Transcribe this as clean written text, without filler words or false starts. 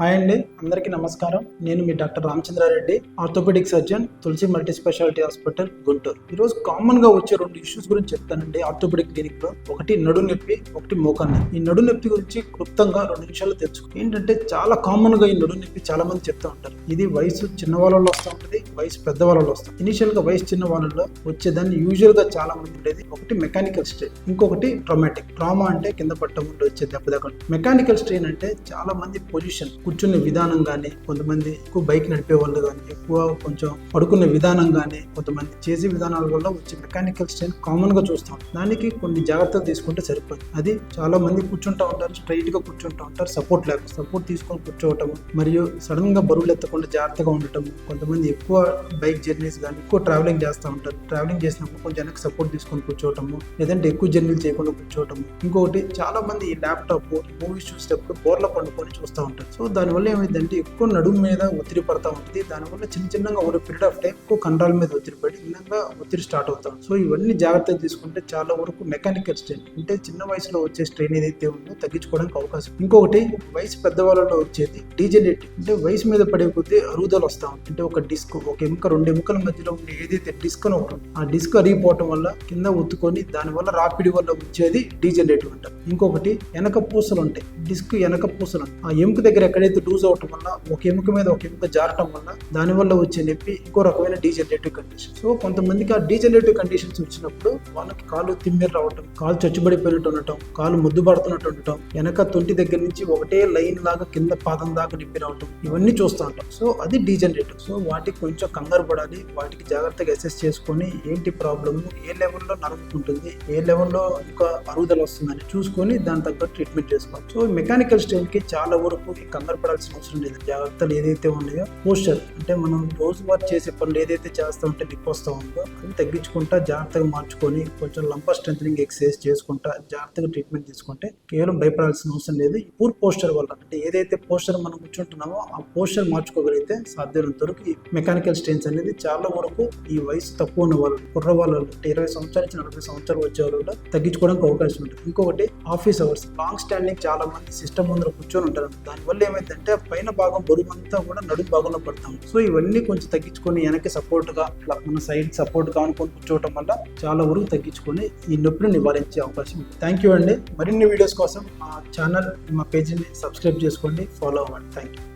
Hi అండి, అందరికీ నమస్కారం. నేను మీ డాక్టర్ రామచంద్రారెడ్డి, ఆర్థోపెడిక్ సర్జన్, తులసి మల్టీ స్పెషాలిటీ హాస్పిటల్, గుంటూరు. ఈరోజు కామన్గా వచ్చే 2 ఇష్యూస్ గురించి చెప్తానండి ఆర్థోపెడిక్ క్లినిక్లో. ఒకటి నడు నొప్పి, ఒకటి మోకాలు. ఈ నడు నొప్పి గురించి క్లుప్తంగా 2 నిమిషాలు తెలుసుకో. ఏంటంటే చాలా కామన్గా ఈ నడు నొప్పి చాలా మంది చెప్తూ ఉంటారు. ఇది వయసు చిన్న వాళ్ళలో వస్తూ ఉంటుంది, వయసు పెద్ద వాళ్ళలో వస్తుంది. ఇనిషియల్గా వయసు చిన్న వాళ్ళలో వచ్చేదాన్ని యూజువల్గా చాలా మంది ఉండేది ఒకటి మెకానికల్ స్ట్రెయిన్, ఇంకొకటి ట్రామాటిక్. ట్రామా అంటే కింద పట్టడం ఉండి వచ్చే దెబ్బ దగ్గర. మెకానికల్ స్ట్రెయిన్ అంటే చాలా మంది పొజిషన్, కూర్చునే విధానం కానీ, కొంతమంది ఎక్కువ బైక్ నడిపే వాళ్ళు కానీ, ఎక్కువ కొంచెం పడుకునే విధానం కానీ, కొంతమంది చేసే విధానాల వల్ల వచ్చే మెకానికల్ స్ట్రెయిన్ కామన్ గా చూస్తాం. దానికి కొన్ని జాగ్రత్తలు తీసుకుంటే సరిపోతుంది. అది చాలా మంది కూర్చుంటా ఉంటారు, స్ట్రైట్ గా కూర్చుంటా ఉంటారు, సపోర్ట్ తీసుకొని కూర్చోవటం, మరియు సడన్ గా బరువులు ఎత్తకుండా జాగ్రత్తగా ఉండటం. కొంతమంది ఎక్కువ బైక్ జర్నీస్ కానీ ఎక్కువ ట్రావెలింగ్ చేస్తూ ఉంటారు. ట్రావెలింగ్ చేసినప్పుడు కొంచెం వెనక్కి సపోర్ట్ తీసుకొని కూర్చోవటము, లేదంటే ఎక్కువ జర్నీలు చేయకుండా కూర్చోవటము. ఇంకొకటి చాలా మంది ఈ ల్యాప్టాప్, మూవీస్ చూసేటప్పుడు బోర్ల పండుకొని చూస్తూ ఉంటారు. సో దానివల్ల ఏమైందంటే ఎక్కువ నడుము మీద ఒత్తిడి పడతా ఉంటుంది. దానివల్ల చిన్నగా ఒక పీరియడ్ ఆఫ్ టైం ఎక్కువ కండరాల మీద ఒత్తిడి పడి విధంగా ఒత్తిడి స్టార్ట్ అవుతాం. సో ఇవన్నీ జాగ్రత్తలు తీసుకుంటే చాలా వరకు మెకానికల్ స్ట్రెయిన్ అంటే చిన్న వయసులో వచ్చే స్ట్రెయిన్ ఏదైతే ఉందో తగ్గించుకోవడానికి అవకాశం. ఇంకొకటి వయసు పెద్దవాళ్ళలో వచ్చేది డీజెనరేటివ్, అంటే వయసు మీద పడే కొద్దీ అరుగుదల వస్తా ఉంటుంది. అంటే ఒక డిస్క్, ఒక ఎముక, 2 ఎముకల మధ్యలో ఉండే ఏదైతే డిస్క్ అని ఒకటి, ఆ డిస్క్ అరిగిపోవటం వల్ల కింద ఒత్తుకొని దానివల్ల రాపిడి వల్ల వచ్చేది డీజెనరేటివ్ అంటారు. ఇంకొకటి వెనక పూసలు ఉంటాయి, డిస్క్ వెనక పూసలు, ఆ ఎముక దగ్గర ఎక్కడైతే లూజ్ అవటం వల్ల ఒక ఎముక మీద ఒక ఎముక జారటం వల్ల దానివల్ల వచ్చే నొప్పి ఇంకో రకమైన డీజనరేటివ్ కండిషన్. సో కొంతమందికి ఆ డీజనరేటివ్ కండిషన్స్ వచ్చినప్పుడు వాళ్ళకి కాలు తిమ్మిరి రావటం, కాలు చచ్చుబడిపోయినట్టు ఉండటం, కాలు ముద్దు పడుతున్నట్టు ఉండటం, వెనక తొంటి దగ్గర నుంచి ఒకటే లైన్ లాగా కింద పాదం దాకా నొప్పి రావటం, ఇవన్నీ చూస్తూ ఉంటాం. సో అది డీజనరేటివ్. సో వాటికి కొంచెం కంగారు పడాలి, వాటికి జాగ్రత్తగా అసెస్ చేసుకొని ఏంటి ప్రాబ్లమ్, ఏ లెవెల్లో నడుపుకుంటుంది, ఏ లెవెల్లో ఇంకా అరుగుదల వస్తుందని చూసుకొని దాని తగ్గట్టు ట్రీట్మెంట్ చేసుకోవాలి. సో మెకానికల్ స్ట్రెయిన్ కి చాలా వరకు కంగారు పడాల్సిన అవసరం లేదు. జాగ్రత్తలు ఏదైతే ఉన్నాయో, పోస్చర్ అంటే మనం రోజువారీ చేసే పనులు ఏదైతే చేస్తూ ఉంటే నొప్పి వస్తూ ఉందో అది తగ్గించుకుంటా జాగ్రత్తగా మార్చుకొని కొంచెం లంబర్ స్ట్రెంథనింగ్ ఎక్సర్సైజ్ చేసుకుంటా జాగ్రత్తగా ట్రీట్మెంట్ తీసుకుంటే కేవలం భయపడాల్సిన అవసరం లేదు. ఈ పూర్ పోస్చర్ వల్ల అంటే ఏదైతే పోస్చర్ మనం కూర్చుంటున్నామో ఆ పోస్చర్ మార్చుకోగలిగితే సాధ్యమైనంత వరకు ఈ మెకానికల్ స్ట్రెయిన్స్ అనేది చాలా వరకు ఈ వయసు తక్కువ ఉన్న వాళ్ళు, కుర్ర వాళ్ళు అంటే 20 సంవత్సరాల నుంచి 40 సంవత్సరాలు వచ్చే వాళ్ళు తగ్గించుకోవడానికి అవకాశం ఉంటుంది. ఇంకొకటి ఆఫీస్ అవర్స్, లాంగ్ స్టాండింగ్ చాలా మంది సిస్టమ్ ముందర కూర్చొని ఉంటారు. దానివల్ల ఏమైందంటే పైన భాగం బరువు అంతా కూడా నడుము భాగంలో పడతాం. సో ఇవన్నీ కొంచెం తగ్గించుకొని వెనక్కి సపోర్ట్ గా మన సైడ్ సపోర్ట్ గా అనుకొని కూర్చోవడం వల్ల చాలా వరకు తగ్గించుకొని ఈ నొప్పిని నివారించే అవకాశం ఉంది. థ్యాంక్ యూ అండి. మరిన్ని వీడియోస్ కోసం మా ఛానల్, మా పేజీని సబ్స్క్రైబ్ చేసుకోండి, ఫాలో అవ్వండి. Thank you.